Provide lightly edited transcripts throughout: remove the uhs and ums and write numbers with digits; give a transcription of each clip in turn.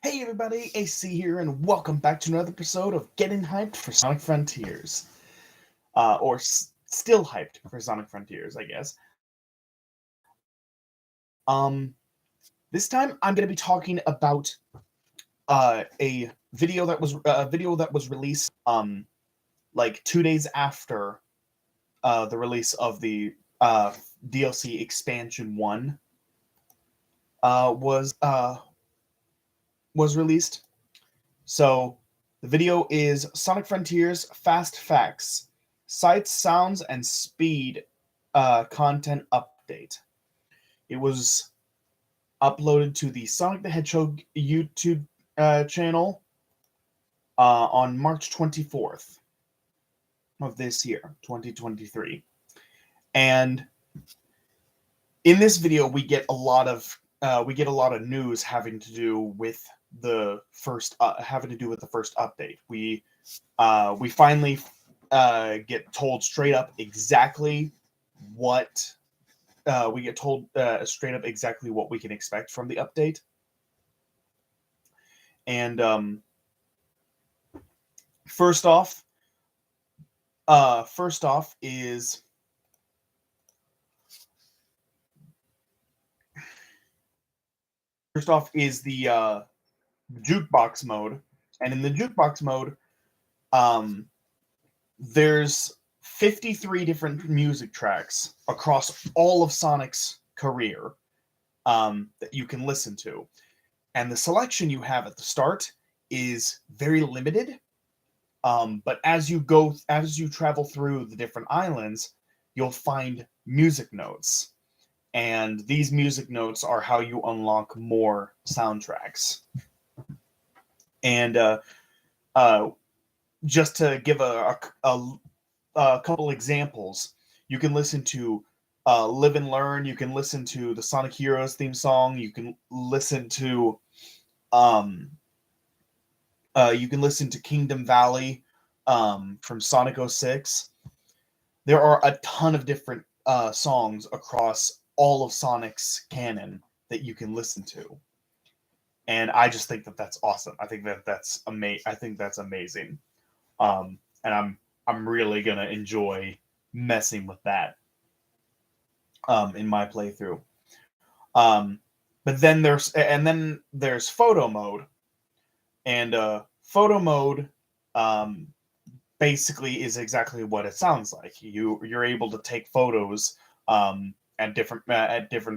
Hey everybody, AC here, and welcome back to another episode of Getting Hyped for Sonic Frontiers. Still hyped for Sonic Frontiers, I guess. This time I'm going to be talking about a video that was released like 2 days after the release of the DLC Expansion 1 was released. So the video is Sonic Frontiers Fast Facts, Sights, Sounds, and Speed content update. It was uploaded to the Sonic the Hedgehog YouTube channel on March 24th of this year, 2023. And in this video, we get a lot of news having to do with the first update. We finally get told straight up exactly what we get told straight up exactly what we can expect from the update. And first off is the jukebox mode, and in the jukebox mode, there's 53 different music tracks across all of Sonic's career that you can listen to, and the selection you have at the start is very limited. But as you travel through the different islands, you'll find music notes. And these music notes are how you unlock more soundtracks. And just to give a couple examples, you can listen to Live and Learn. You can listen to the Sonic Heroes theme song. You can listen to Kingdom Valley from Sonic 06. There are a ton of different songs across all of Sonic's canon that you can listen to, and I just think that that's awesome. I think that's amazing, and I'm really gonna enjoy messing with that in my playthrough. But then there's photo mode, and photo mode basically is exactly what it sounds like. You're able to take photos at different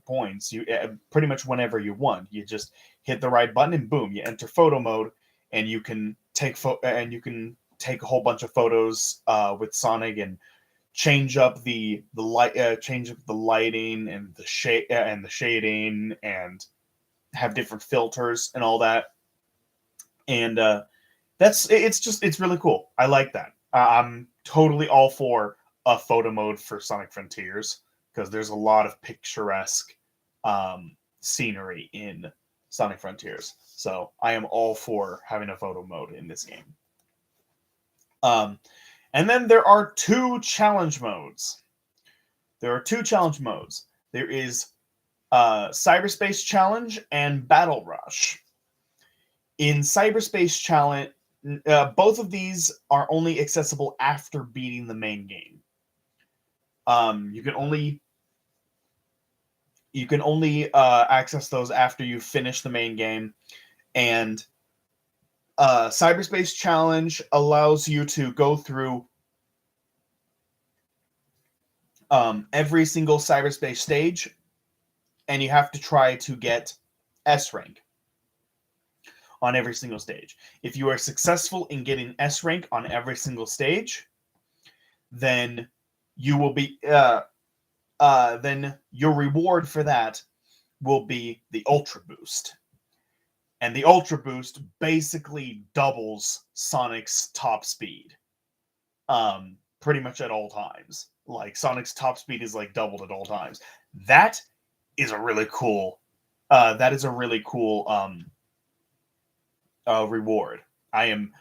points. You pretty much whenever you want. You just hit the right button and boom, you enter photo mode, and you can take a whole bunch of photos with Sonic and change up the lighting and the shading, and have different filters and all that. And it's really cool. I like that. I'm totally all for a photo mode for Sonic Frontiers, because there's a lot of picturesque scenery in Sonic Frontiers. So I am all for having a photo mode in this game. And then there are two challenge modes. There is Cyberspace Challenge and Battle Rush. In Cyberspace Challenge, both of these are only accessible after beating the main game. You can only access those after you finish the main game, and Cyberspace Challenge allows you to go through every single cyberspace stage, and you have to try to get S rank on every single stage. If you are successful in getting S rank on every single stage, then you will be then your reward for that will be the Ultra Boost. And the Ultra Boost basically doubles Sonic's top speed. Pretty much at all times. Like, Sonic's top speed is like doubled at all times. That is a really cool reward. I am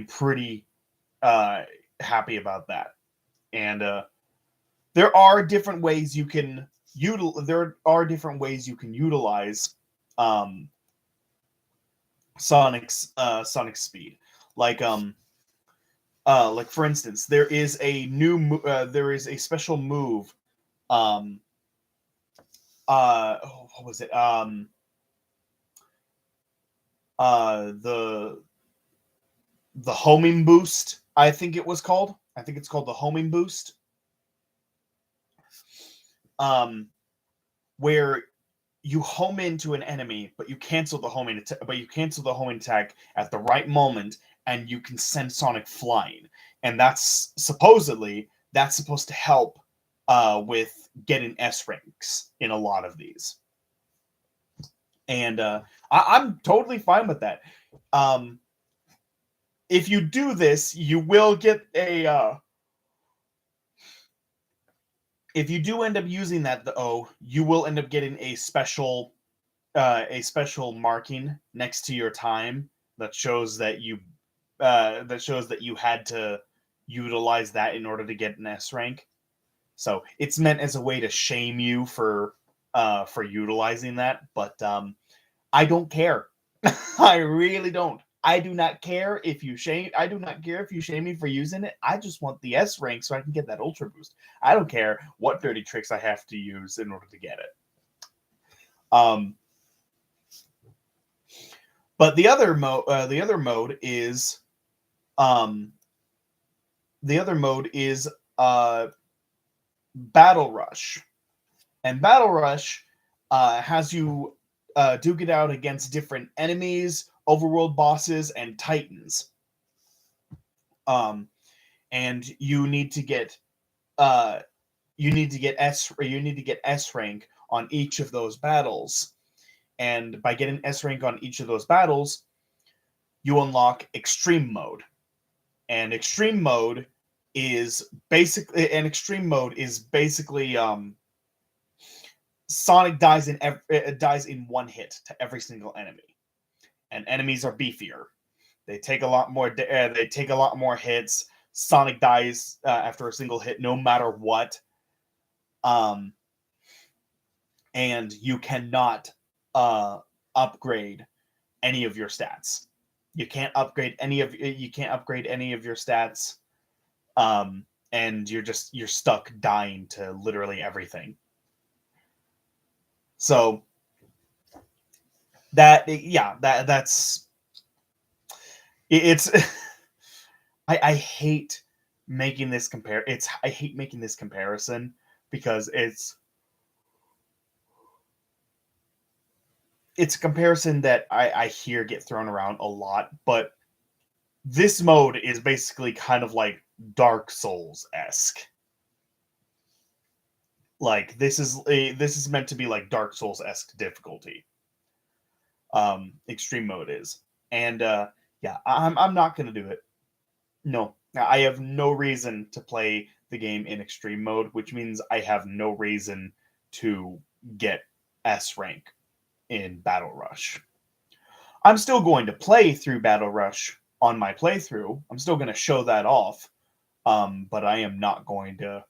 pretty happy about that. And there are different ways you can utilize Sonic's speed. Like like for instance, there is there is a special move. Um, what was it? The homing boost. I think it was called. I think it's called the homing boost. Um, where you home into an enemy, but you cancel the homing attack at the right moment, and you can send Sonic flying. And that's supposed to help with getting S ranks in a lot of these. And I'm totally fine with that. If you do this, you will get a. If you do end up using that, though, you will end up getting a special marking next to your time that shows that you had to utilize that in order to get an S rank. So it's meant as a way to shame you for utilizing that, but I don't care. I really don't. I do not care if you shame. I do not care if you shame me for using it. I just want the S rank so I can get that ultra boost. I don't care what dirty tricks I have to use in order to get it. But the other mode is Battle Rush, and Battle Rush has you duke it out against different enemies, overworld bosses, and titans. And you need to get S rank on each of those battles. And by getting S rank on each of those battles, you unlock Extreme Mode. And Extreme Mode is basically Sonic dies in one hit to every single enemy, and enemies are beefier. They take a lot more hits. Sonic dies after a single hit, no matter what. And you cannot upgrade any of your stats. You can't upgrade any of your stats, and you're stuck dying to literally everything. So that's it's. I hate making this I hate making this comparison because it's a comparison that I hear get thrown around a lot, but this mode is basically kind of like Dark Souls-esque. Like this is meant to be like Dark Souls-esque difficulty. Extreme mode is. And yeah, I'm not gonna do it. No. I have no reason to play the game in extreme mode, which means I have no reason to get S rank in Battle Rush. I'm still going to play through Battle Rush on my playthrough. I'm still going to show that off, but I am not going to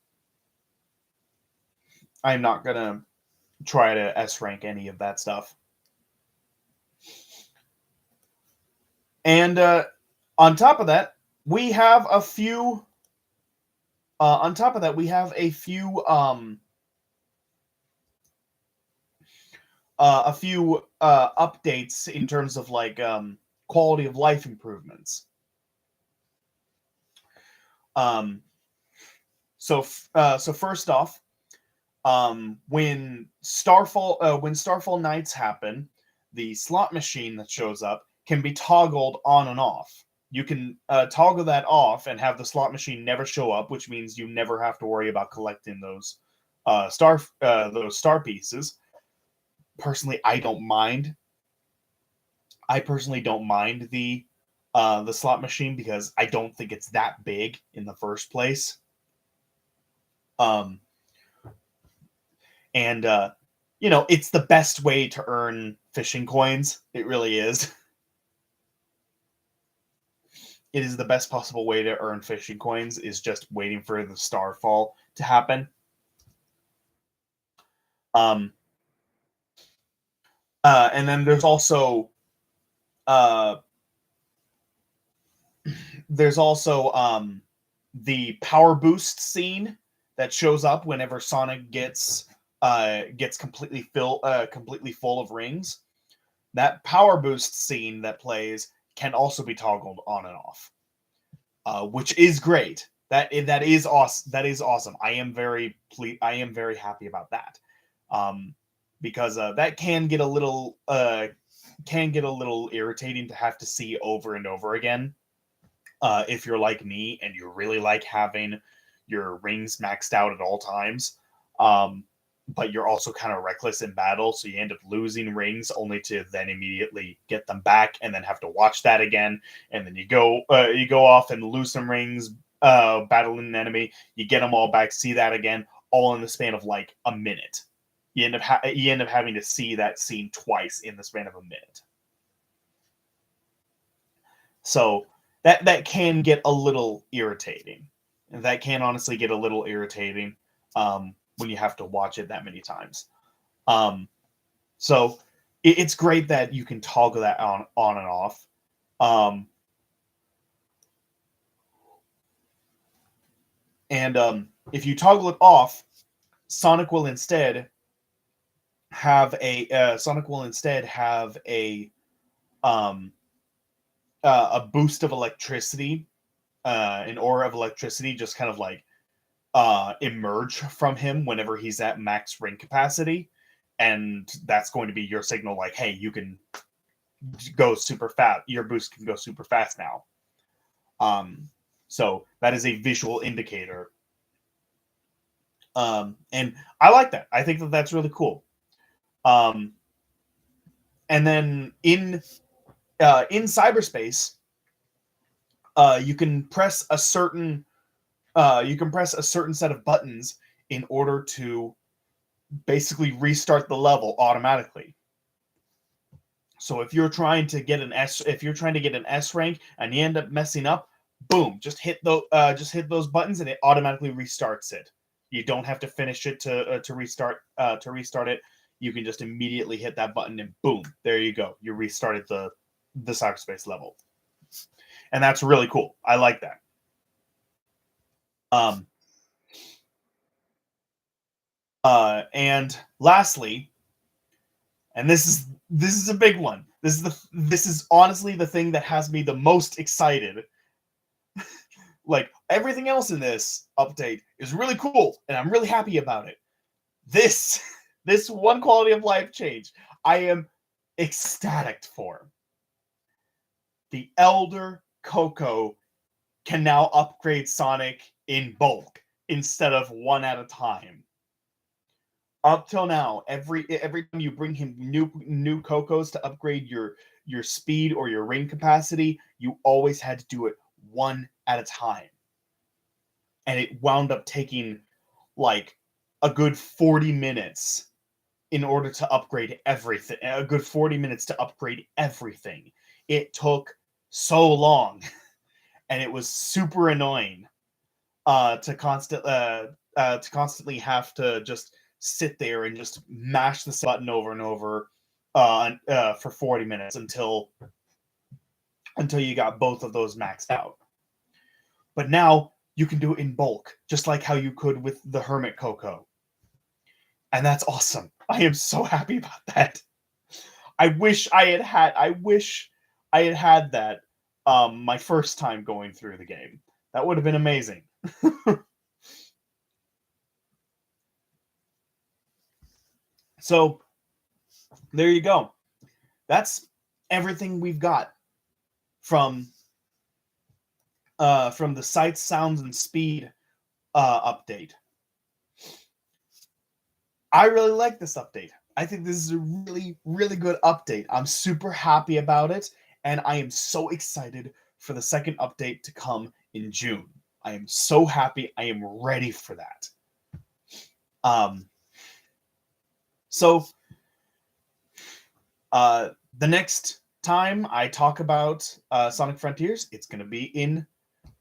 try to S rank any of that stuff. And on top of that, we have a few. Updates in terms of like quality of life improvements. So first off, when Starfall Nights happen, the slot machine that shows up can be toggled on and off. You can toggle that off and have the slot machine never show up, which means you never have to worry about collecting those star pieces. Personally, I don't mind. I personally don't mind the slot machine because I don't think it's that big in the first place. And it's the best way to earn fishing coins. It really is. It is the best possible way to earn fishing coins, is just waiting for the starfall to happen. And then there's also uh, there's also the power boost scene that shows up whenever Sonic gets completely full of rings. That power boost scene that plays can also be toggled on and off, which is great. That is awesome. That is awesome. I am very happy about that, because that can get a little irritating to have to see over and over again. If you're like me and you really like having your rings maxed out at all times, but you're also kind of reckless in battle, so you end up losing rings only to then immediately get them back and then have to watch that again, and then you go off and lose some rings battling an enemy, you get them all back, see that again, all in the span of like a minute. You end up having to see that scene twice in the span of a minute. So that can get a little irritating. That can honestly get a little irritating when you have to watch it that many times. So it's great that you can toggle that on and off. And if you toggle it off, Sonic will instead have a boost of electricity, an aura of electricity, just kind of like emerge from him whenever he's at max ring capacity, and that's going to be your signal, like, hey, you can go super fast. Your boost can go super fast now. So that is a visual indicator. And I like that. I think that that's really cool. And then in cyberspace, you can press a certain set of buttons in order to basically restart the level automatically. So if you're trying to get an S rank and you end up messing up, boom, just hit those buttons and it automatically restarts it. You don't have to finish it to restart it. You can just immediately hit that button and boom, there you go. You restarted the cyberspace level. And that's really cool. I like that. And lastly, and this is a big one. This is honestly the thing that has me the most excited. Like, everything else in this update is really cool, and I'm really happy about it. This one quality of life change, I am ecstatic for. The Elder Coco can now upgrade Sonic in bulk instead of one at a time. Up till now, every time you bring him new Cocos to upgrade your speed or your ring capacity, you always had to do it one at a time. And it wound up taking like a good 40 minutes in order to upgrade everything. A good 40 minutes to upgrade everything. It took so long, and it was super annoying to constantly have to just sit there and just mash the button over and over for 40 minutes until you got both of those maxed out. But now you can do it in bulk, just like how you could with the Hermit Coco. And that's awesome. I am so happy about that. I wish I had had that my first time going through the game. That would have been amazing. So there you go. That's everything we've got from the Sights, Sounds, and Speed update. I really like this update. I think this is a really, really good update. I'm super happy about it, and I am so excited for the second update to come in June. I am so happy. I am ready for that. So the next time I talk about Sonic Frontiers, it's going to be in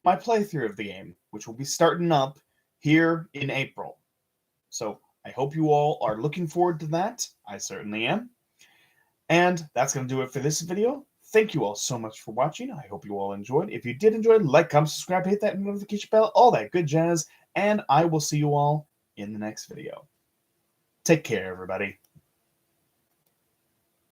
my playthrough of the game, which will be starting up here in April. So I hope you all are looking forward to that. I certainly am. And that's going to do it for this video. thank you all so much for watching. I hope you all enjoyed. If you did enjoy, like, comment, subscribe, hit that notification bell, all that good jazz, and I will see you all in the next video. Take care, everybody.